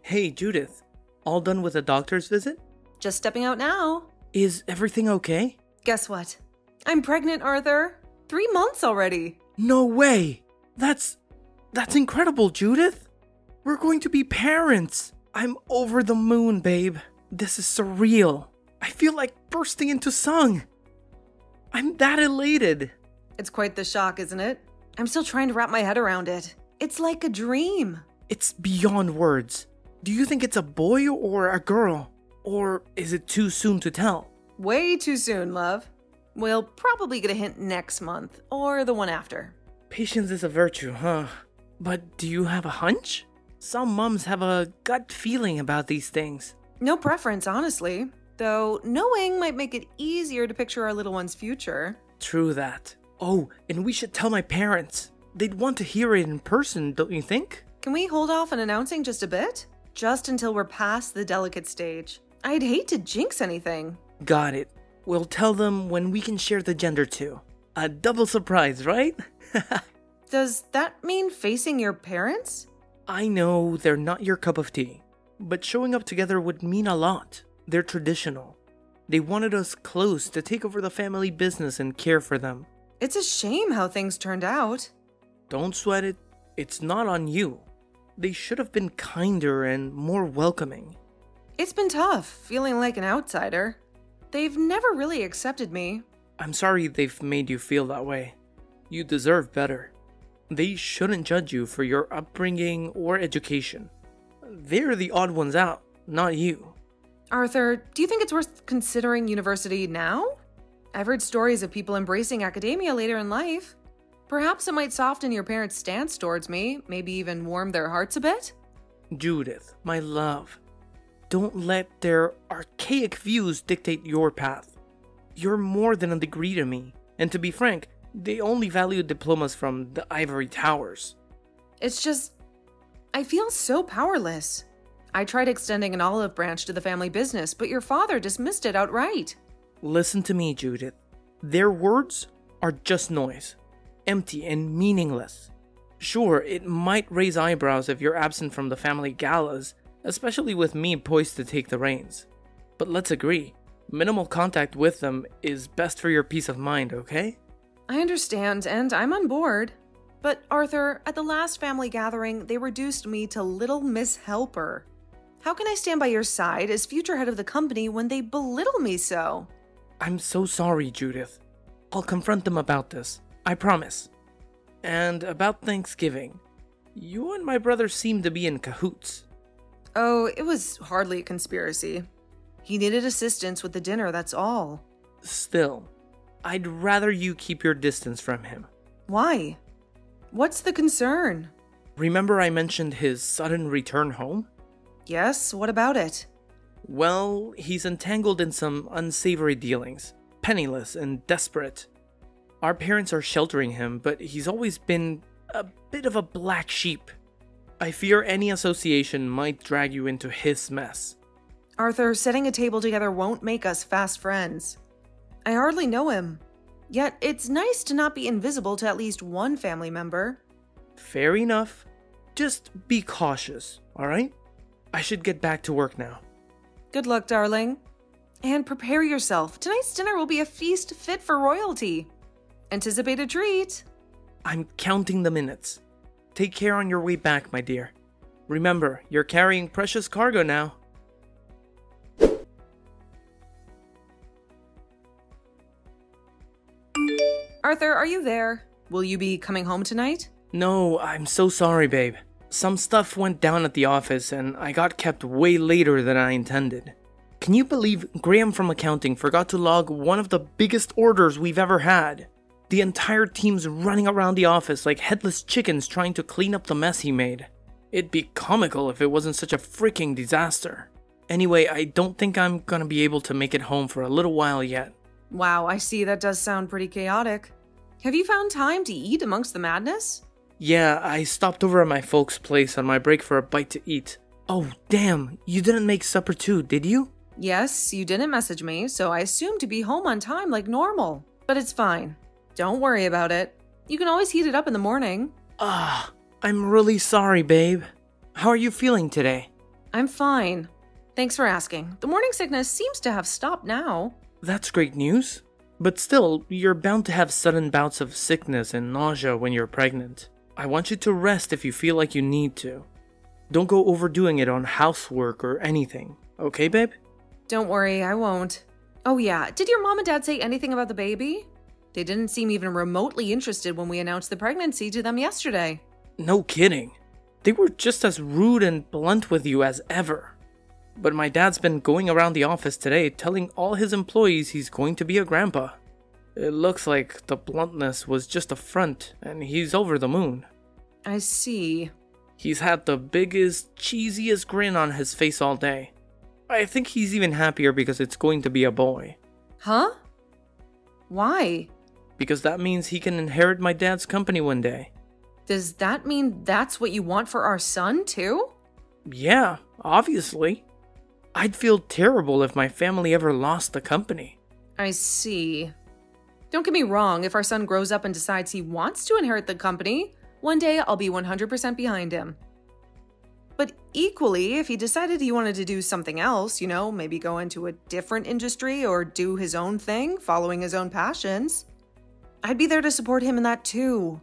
Hey, Judith. All done with the doctor's visit? Just stepping out now. Is everything okay? Guess what? I'm pregnant, Arthur. 3 months already. No way! That's incredible, Judith! We're going to be parents! I'm over the moon, babe. This is surreal. I feel like bursting into song. I'm that elated. It's quite the shock, isn't it? I'm still trying to wrap my head around it. It's like a dream. It's beyond words. Do you think it's a boy or a girl? Or is it too soon to tell? Way too soon, love. We'll probably get a hint next month, or the one after. Patience is a virtue, huh? But do you have a hunch? Some mums have a gut feeling about these things. No preference, honestly. Though knowing might make it easier to picture our little one's future. True that. Oh, and we should tell my parents. They'd want to hear it in person, don't you think? Can we hold off on announcing just a bit? Just until we're past the delicate stage. I'd hate to jinx anything. Got it. We'll tell them when we can share the gender too. A double surprise, right? Does that mean facing your parents? I know they're not your cup of tea, but showing up together would mean a lot. They're traditional. They wanted us close to take over the family business and care for them. It's a shame how things turned out. Don't sweat it. It's not on you. They should have been kinder and more welcoming. It's been tough, feeling like an outsider. They've never really accepted me. I'm sorry they've made you feel that way. You deserve better. They shouldn't judge you for your upbringing or education. They're the odd ones out, not you. Arthur, do you think it's worth considering university now? I've heard stories of people embracing academia later in life. Perhaps it might soften your parents' stance towards me, maybe even warm their hearts a bit? Judith, my love, don't let their archaic views dictate your path. You're more than a degree to me, and to be frank, they only value diplomas from the ivory towers. It's just, I feel so powerless. I tried extending an olive branch to the family business, but your father dismissed it outright. Listen to me, Judith. Their words are just noise, empty and meaningless. Sure, it might raise eyebrows if you're absent from the family galas, especially with me poised to take the reins. But let's agree, minimal contact with them is best for your peace of mind, okay? I understand, and I'm on board. But Arthur, at the last family gathering, they reduced me to Little Miss Helper. How can I stand by your side as future head of the company when they belittle me so? I'm so sorry, Judith. I'll confront them about this, I promise. And about Thanksgiving, you and my brother seem to be in cahoots. Oh, it was hardly a conspiracy. He needed assistance with the dinner, that's all. Still, I'd rather you keep your distance from him. Why? What's the concern? Remember I mentioned his sudden return home? Yes, what about it? Well, he's entangled in some unsavory dealings, penniless and desperate. Our parents are sheltering him, but he's always been a bit of a black sheep. I fear any association might drag you into his mess. Arthur, setting a table together won't make us fast friends. I hardly know him. Yet, it's nice to not be invisible to at least one family member. Fair enough. Just be cautious, alright? I should get back to work now. Good luck, darling. And prepare yourself. Tonight's dinner will be a feast fit for royalty. Anticipate a treat. I'm counting the minutes. Take care on your way back, my dear. Remember, you're carrying precious cargo now. Arthur, are you there? Will you be coming home tonight? No, I'm so sorry, babe. Some stuff went down at the office and I got kept way later than I intended. Can you believe Graham from accounting forgot to log one of the biggest orders we've ever had? The entire team's running around the office like headless chickens trying to clean up the mess he made. It'd be comical if it wasn't such a freaking disaster. Anyway, I don't think I'm gonna be able to make it home for a little while yet. Wow, I see, that does sound pretty chaotic. Have you found time to eat amongst the madness? Yeah, I stopped over at my folks' place on my break for a bite to eat. Oh, damn, you didn't make supper too, did you? Yes, you didn't message me, so I assumed to be home on time like normal. But it's fine. Don't worry about it. You can always heat it up in the morning. I'm really sorry, babe. How are you feeling today? I'm fine. Thanks for asking. The morning sickness seems to have stopped now. That's great news. But still, you're bound to have sudden bouts of sickness and nausea when you're pregnant. I want you to rest if you feel like you need to. Don't go overdoing it on housework or anything. Okay, babe? Don't worry, I won't. Oh yeah, did your mom and dad say anything about the baby? They didn't seem even remotely interested when we announced the pregnancy to them yesterday. No kidding. They were just as rude and blunt with you as ever. But my dad's been going around the office today telling all his employees he's going to be a grandpa. It looks like the bluntness was just a front and he's over the moon. I see. He's had the biggest, cheesiest grin on his face all day. I think he's even happier because it's going to be a boy. Huh? Why? Because that means he can inherit my dad's company one day. Does that mean that's what you want for our son, too? Yeah, obviously. I'd feel terrible if my family ever lost the company. I see. Don't get me wrong, if our son grows up and decides he wants to inherit the company, one day I'll be 100% behind him. But equally, if he decided he wanted to do something else, maybe go into a different industry or do his own thing, following his own passions, I'd be there to support him in that too.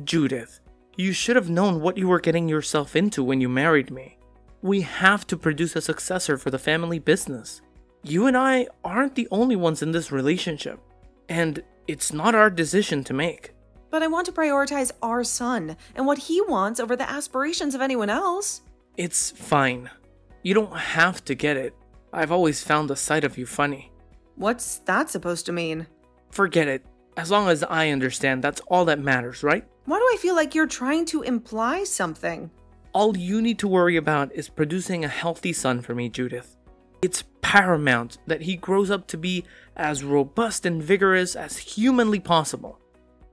Judith, you should have known what you were getting yourself into when you married me. We have to produce a successor for the family business. You and I aren't the only ones in this relationship, and it's not our decision to make. But I want to prioritize our son and what he wants over the aspirations of anyone else. It's fine. You don't have to get it. I've always found the sight of you funny. What's that supposed to mean? Forget it. As long as I understand, that's all that matters, right? Why do I feel like you're trying to imply something? All you need to worry about is producing a healthy son for me, Judith. It's paramount that he grows up to be as robust and vigorous as humanly possible.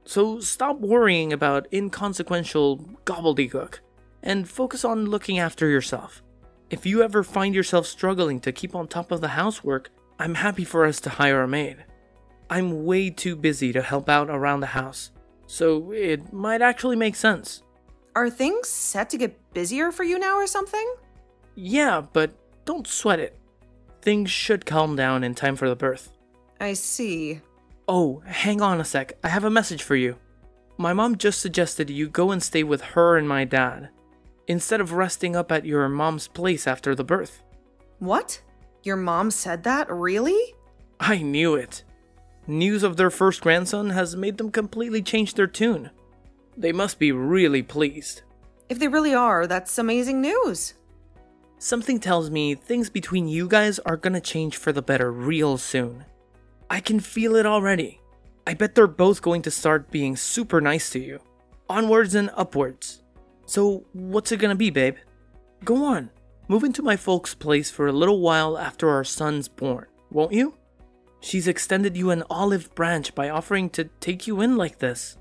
So stop worrying about inconsequential gobbledygook and focus on looking after yourself. If you ever find yourself struggling to keep on top of the housework, I'm happy for us to hire a maid. I'm way too busy to help out around the house, so it might actually make sense. Are things set to get busier for you now or something? Yeah, but don't sweat it. Things should calm down in time for the birth. I see. Oh, hang on a sec. I have a message for you. My mom just suggested you go and stay with her and my dad, instead of resting up at your mom's place after the birth. What? Your mom said that? Really? I knew it. News of their first grandson has made them completely change their tune. They must be really pleased. If they really are, that's amazing news. Something tells me things between you guys are gonna change for the better real soon. I can feel it already. I bet they're both going to start being super nice to you. Onwards and upwards. So, what's it gonna be, babe? Go on, move into my folks' place for a little while after our son's born, won't you? She's extended you an olive branch by offering to take you in like this.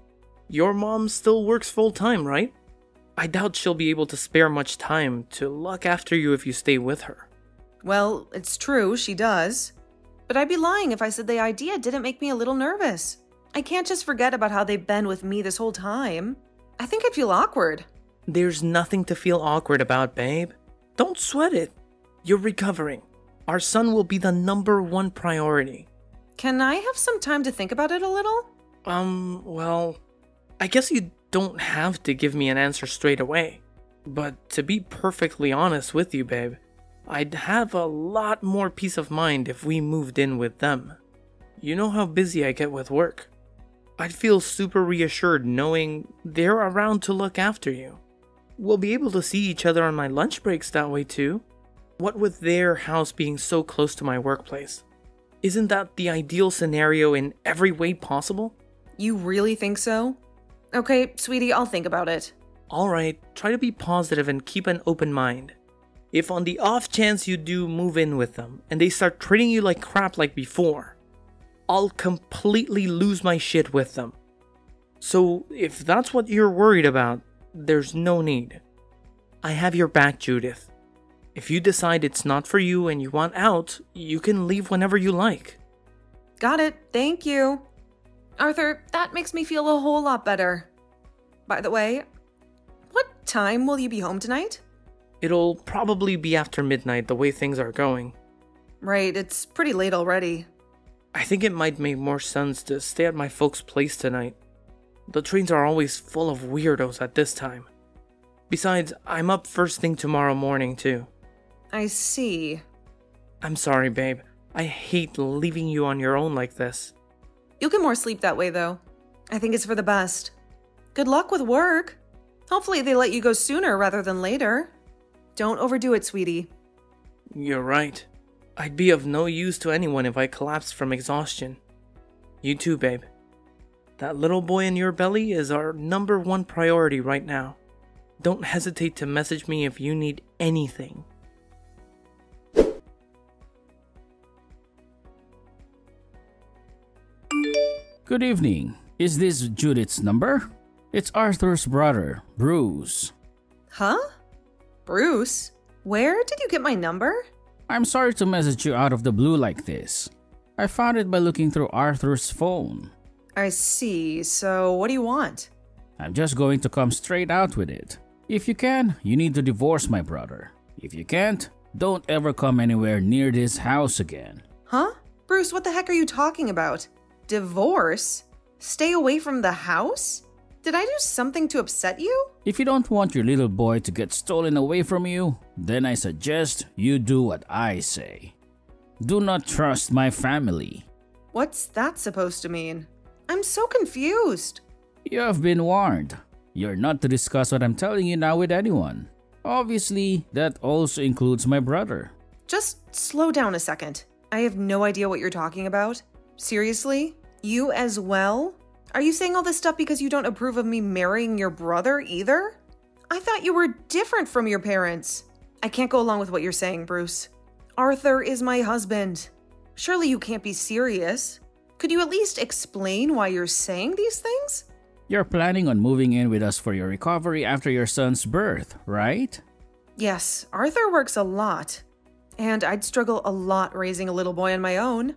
Your mom still works full-time, right? I doubt she'll be able to spare much time to look after you if you stay with her. Well, it's true, she does. But I'd be lying if I said the idea didn't make me a little nervous. I can't just forget about how they've been with me this whole time. I think I'd feel awkward. There's nothing to feel awkward about, babe. Don't sweat it. You're recovering. Our son will be the #1 priority. Can I have some time to think about it a little? Well, I guess you don't have to give me an answer straight away. But to be perfectly honest with you, babe, I'd have a lot more peace of mind if we moved in with them. You know how busy I get with work. I'd feel super reassured knowing they're around to look after you. We'll be able to see each other on my lunch breaks that way too. What with their house being so close to my workplace? Isn't that the ideal scenario in every way possible? You really think so? Okay, sweetie, I'll think about it. Alright, try to be positive and keep an open mind. If on the off chance you do move in with them and they start treating you like crap like before, I'll completely lose my shit with them. So if that's what you're worried about, there's no need. I have your back, Judith. If you decide it's not for you and you want out, you can leave whenever you like. Got it, thank you. Arthur, that makes me feel a whole lot better. By the way, what time will you be home tonight? It'll probably be after midnight the way things are going. Right, it's pretty late already. I think it might make more sense to stay at my folks' place tonight. The trains are always full of weirdos at this time. Besides, I'm up first thing tomorrow morning too. I see. I'm sorry, babe. I hate leaving you on your own like this. You'll get more sleep that way, though. I think it's for the best. Good luck with work. Hopefully they let you go sooner rather than later. Don't overdo it, sweetie. You're right. I'd be of no use to anyone if I collapsed from exhaustion. You too, babe. That little boy in your belly is our #1 priority right now. Don't hesitate to message me if you need anything. Good evening. Is this Judith's number? It's Arthur's brother, Bruce. Huh? Bruce? Where did you get my number? I'm sorry to message you out of the blue like this. I found it by looking through Arthur's phone. I see. So what do you want? I'm just going to come straight out with it. If you can, you need to divorce my brother. If you can't, don't ever come anywhere near this house again. Huh? Bruce, what the heck are you talking about? Divorce? Stay away from the house? Did I do something to upset you? If you don't want your little boy to get stolen away from you, then I suggest you do what I say. Do not trust my family. What's that supposed to mean? I'm so confused. You have been warned. You're not to discuss what I'm telling you now with anyone. Obviously, that also includes my brother. Just slow down a second. I have no idea what you're talking about. Seriously? You as well? Are you saying all this stuff because you don't approve of me marrying your brother either? I thought you were different from your parents. I can't go along with what you're saying, Bruce. Arthur is my husband. Surely you can't be serious. Could you at least explain why you're saying these things? You're planning on moving in with us for your recovery after your son's birth, right? Yes, Arthur works a lot. And I'd struggle a lot raising a little boy on my own.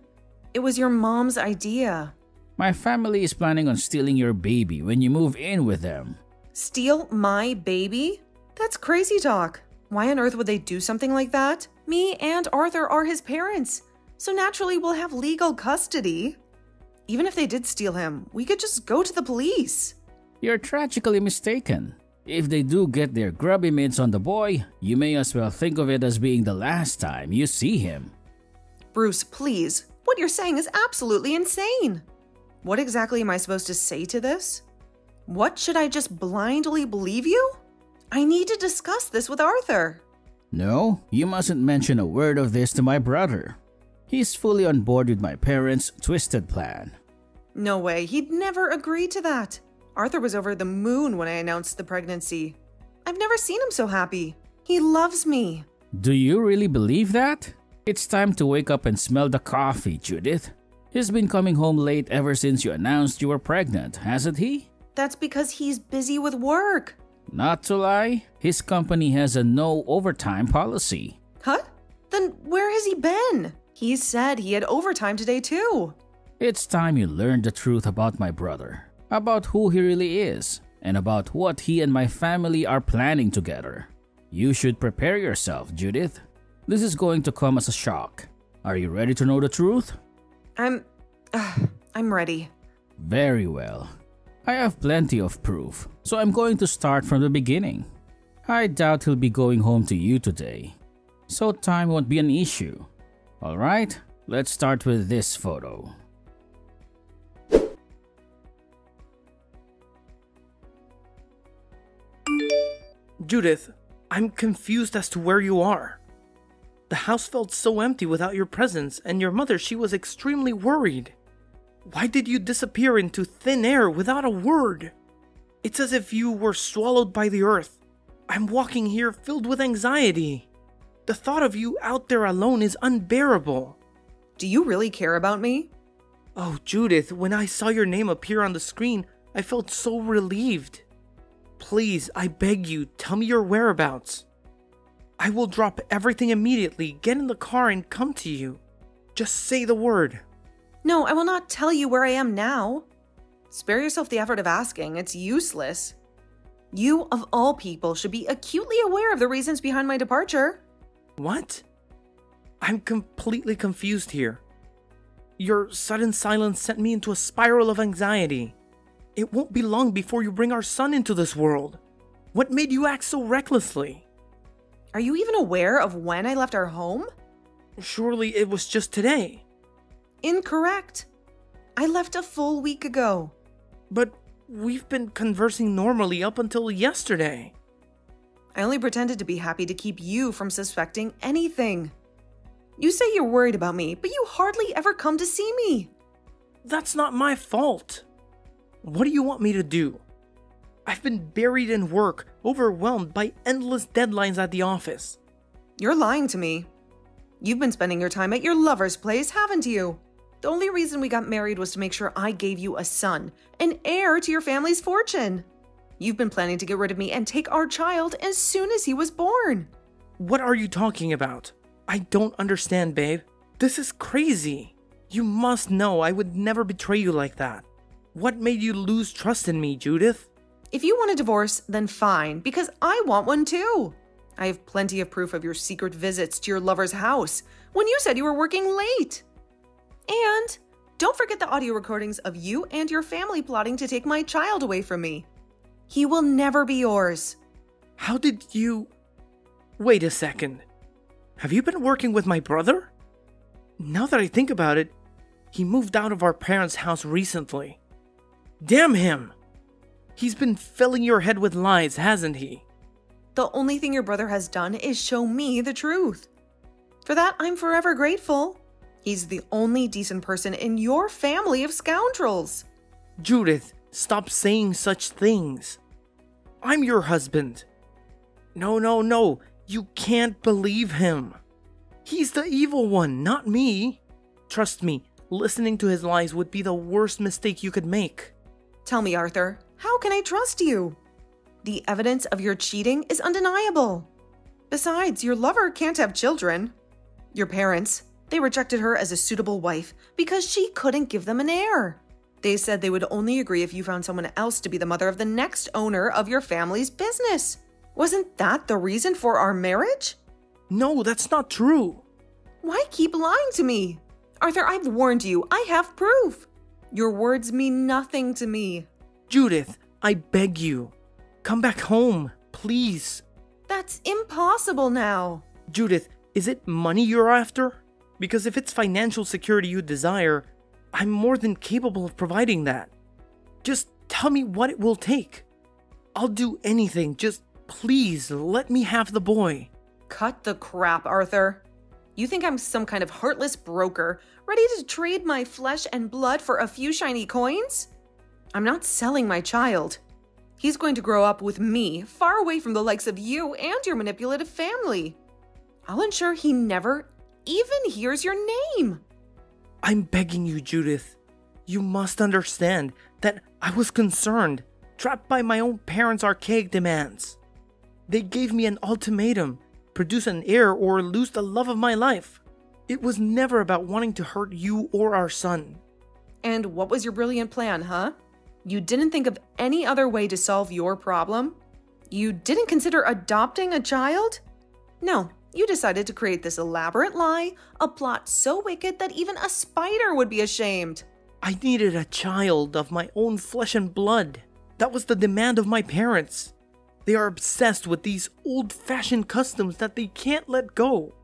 It was your mom's idea. My family is planning on stealing your baby when you move in with them. Steal my baby? That's crazy talk. Why on earth would they do something like that? Me and Arthur are his parents, so naturally we'll have legal custody. Even if they did steal him, we could just go to the police. You're tragically mistaken. If they do get their grubby mitts on the boy, you may as well think of it as being the last time you see him. Bruce, please. What you're saying is absolutely insane. What exactly am I supposed to say to this? What, should I just blindly believe you? I need to discuss this with Arthur. No, you mustn't mention a word of this to my brother. He's fully on board with my parents' twisted plan. No way, he'd never agree to that. Arthur was over the moon when I announced the pregnancy. I've never seen him so happy. He loves me. Do you really believe that? It's time to wake up and smell the coffee, Judith. He's been coming home late ever since you announced you were pregnant, hasn't he? That's because he's busy with work. Not to lie, his company has a no overtime policy. Huh? Then where has he been? He said he had overtime today too. It's time you learned the truth about my brother, about who he really is, and about what he and my family are planning together. You should prepare yourself, Judith. This is going to come as a shock. Are you ready to know the truth? I'm ready. Very well. I have plenty of proof, so I'm going to start from the beginning. I doubt he'll be going home to you today, so time won't be an issue. Alright, let's start with this photo. Judith, I'm confused as to where you are. The house felt so empty without your presence, and your mother, she was extremely worried. Why did you disappear into thin air without a word? It's as if you were swallowed by the earth. I'm walking here filled with anxiety. The thought of you out there alone is unbearable. Do you really care about me? Oh, Judith, when I saw your name appear on the screen, I felt so relieved. Please, I beg you, tell me your whereabouts. I will drop everything immediately, get in the car and come to you. Just say the word. No, I will not tell you where I am now. Spare yourself the effort of asking, it's useless. You, of all people, should be acutely aware of the reasons behind my departure. What? I'm completely confused here. Your sudden silence sent me into a spiral of anxiety. It won't be long before you bring our son into this world. What made you act so recklessly? Are you even aware of when I left our home? Surely it was just today. Incorrect. I left a full week ago. But we've been conversing normally up until yesterday. I only pretended to be happy to keep you from suspecting anything. You say you're worried about me, but you hardly ever come to see me. That's not my fault. What do you want me to do? I've been buried in work, overwhelmed by endless deadlines at the office. You're lying to me. You've been spending your time at your lover's place, haven't you? The only reason we got married was to make sure I gave you a son, an heir to your family's fortune. You've been planning to get rid of me and take our child as soon as he was born. What are you talking about? I don't understand, babe. This is crazy. You must know I would never betray you like that. What made you lose trust in me, Judith? If you want a divorce, then fine, because I want one too. I have plenty of proof of your secret visits to your lover's house when you said you were working late. And don't forget the audio recordings of you and your family plotting to take my child away from me. He will never be yours. How did you... Wait a second. Have you been working with my brother? Now that I think about it, he moved out of our parents' house recently. Damn him! He's been filling your head with lies, hasn't he? The only thing your brother has done is show me the truth. For that, I'm forever grateful. He's the only decent person in your family of scoundrels. Judith, stop saying such things. I'm your husband. No. You can't believe him. He's the evil one, not me. Trust me, listening to his lies would be the worst mistake you could make. Tell me, Arthur, how can I trust you? The evidence of your cheating is undeniable. Besides, your lover can't have children. Your parents, they rejected her as a suitable wife because she couldn't give them an heir. They said they would only agree if you found someone else to be the mother of the next owner of your family's business. Wasn't that the reason for our marriage? No, that's not true. Why keep lying to me? Arthur, I've warned you. I have proof. Your words mean nothing to me. Judith, I beg you. Come back home, please. That's impossible now. Judith, is it money you're after? Because if it's financial security you desire, I'm more than capable of providing that. Just tell me what it will take. I'll do anything, just please let me have the boy. Cut the crap, Arthur. You think I'm some kind of heartless broker, ready to trade my flesh and blood for a few shiny coins? I'm not selling my child. He's going to grow up with me, far away from the likes of you and your manipulative family. I'll ensure he never even hears your name. I'm begging you, Judith. You must understand that I was concerned, trapped by my own parents' archaic demands. They gave me an ultimatum, produce an heir or lose the love of my life. It was never about wanting to hurt you or our son. And what was your brilliant plan, huh? You didn't think of any other way to solve your problem? You didn't consider adopting a child? No, you decided to create this elaborate lie, a plot so wicked that even a spider would be ashamed. I needed a child of my own flesh and blood. That was the demand of my parents. They are obsessed with these old-fashioned customs that they can't let go.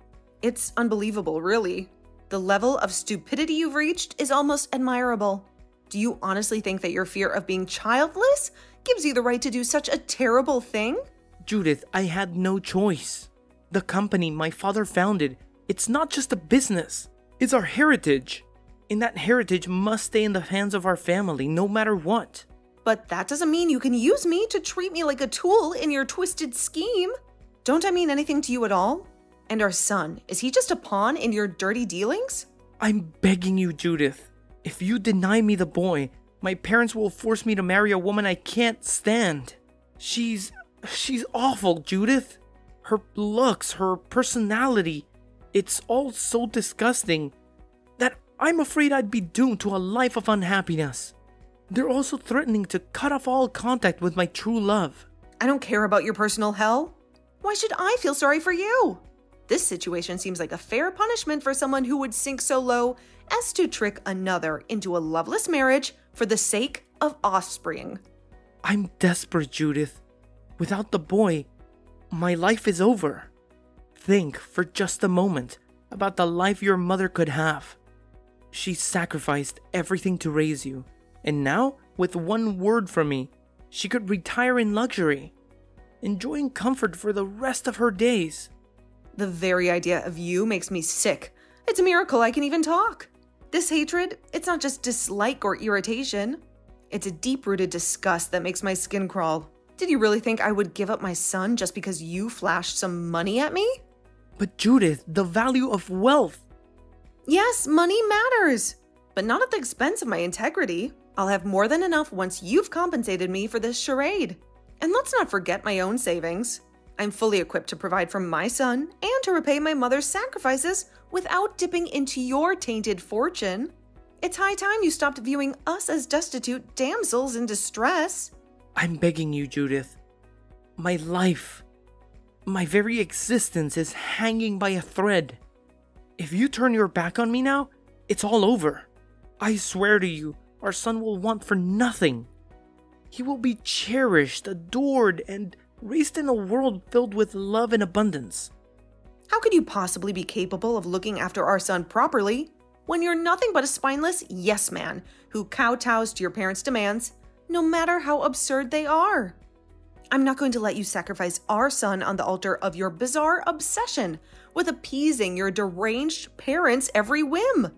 It's unbelievable, really. The level of stupidity you've reached is almost admirable. Do you honestly think that your fear of being childless gives you the right to do such a terrible thing? Judith, I had no choice. The company my father founded, it's not just a business. It's our heritage. And that heritage must stay in the hands of our family, no matter what. But that doesn't mean you can use me to treat me like a tool in your twisted scheme. Don't I mean anything to you at all? And our son, is he just a pawn in your dirty dealings? I'm begging you, Judith. If you deny me the boy, my parents will force me to marry a woman I can't stand. She's awful, Judith. Her looks, her personality, it's all so disgusting that I'm afraid I'd be doomed to a life of unhappiness. They're also threatening to cut off all contact with my true love. I don't care about your personal hell. Why should I feel sorry for you? This situation seems like a fair punishment for someone who would sink so low as to trick another into a loveless marriage for the sake of offspring. I'm desperate, Judith. Without the boy, my life is over. Think for just a moment about the life your mother could have. She sacrificed everything to raise you, and now, with one word from me, she could retire in luxury, enjoying comfort for the rest of her days. The very idea of you makes me sick. It's a miracle I can even talk. This hatred, it's not just dislike or irritation. It's a deep-rooted disgust that makes my skin crawl. Did you really think I would give up my son just because you flashed some money at me? But Judith, the value of wealth. Yes, money matters, but not at the expense of my integrity. I'll have more than enough once you've compensated me for this charade. And let's not forget my own savings. I'm fully equipped to provide for my son and to repay my mother's sacrifices without dipping into your tainted fortune. It's high time you stopped viewing us as destitute damsels in distress. I'm begging you, Judith. My life, my very existence is hanging by a thread. If you turn your back on me now, it's all over. I swear to you, our son will want for nothing. He will be cherished, adored, and raised in a world filled with love and abundance. How could you possibly be capable of looking after our son properly when you're nothing but a spineless yes man who kowtows to your parents' demands, no matter how absurd they are? I'm not going to let you sacrifice our son on the altar of your bizarre obsession with appeasing your deranged parents' every whim.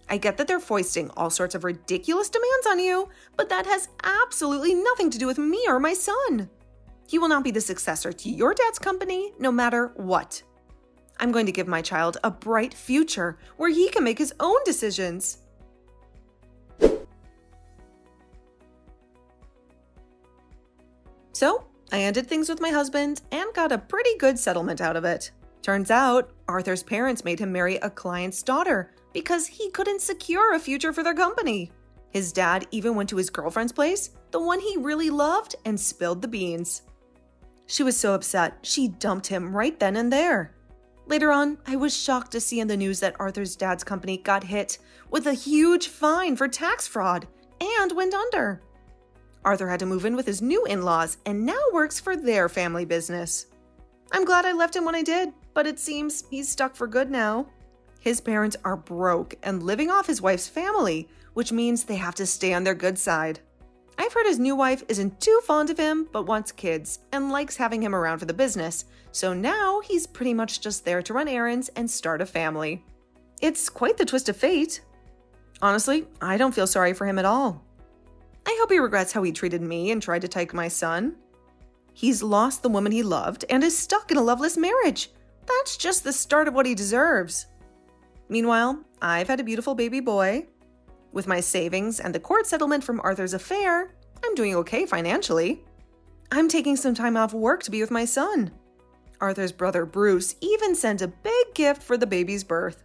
I get that they're foisting all sorts of ridiculous demands on you, but that has absolutely nothing to do with me or my son. He will not be the successor to your dad's company, no matter what. I'm going to give my child a bright future where he can make his own decisions. So, I ended things with my husband and got a pretty good settlement out of it. Turns out, Arthur's parents made him marry a client's daughter because he couldn't secure a future for their company. His dad even went to his girlfriend's place, the one he really loved, and spilled the beans. She was so upset, she dumped him right then and there. Later on, I was shocked to see in the news that Arthur's dad's company got hit with a huge fine for tax fraud and went under. Arthur had to move in with his new in-laws and now works for their family business. I'm glad I left him when I did, but it seems he's stuck for good now. His parents are broke and living off his wife's family, which means they have to stay on their good side. I've heard his new wife isn't too fond of him, but wants kids and likes having him around for the business, so now he's pretty much just there to run errands and start a family. It's quite the twist of fate. Honestly, I don't feel sorry for him at all. I hope he regrets how he treated me and tried to take my son. He's lost the woman he loved and is stuck in a loveless marriage. That's just the start of what he deserves. Meanwhile, I've had a beautiful baby boy. With my savings and the court settlement from Arthur's affair, I'm doing okay financially. I'm taking some time off work to be with my son. Arthur's brother Bruce even sent a big gift for the baby's birth.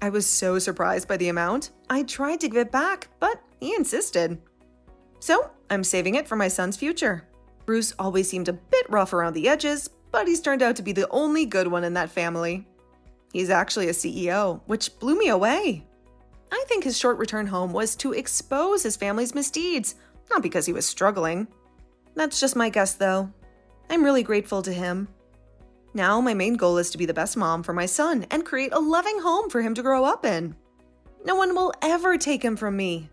I was so surprised by the amount. I tried to give it back, but he insisted. So, I'm saving it for my son's future. Bruce always seemed a bit rough around the edges, but he's turned out to be the only good one in that family. He's actually a CEO, which blew me away. I think his short return home was to expose his family's misdeeds, not because he was struggling. That's just my guess, though. I'm really grateful to him. Now my main goal is to be the best mom for my son and create a loving home for him to grow up in. No one will ever take him from me.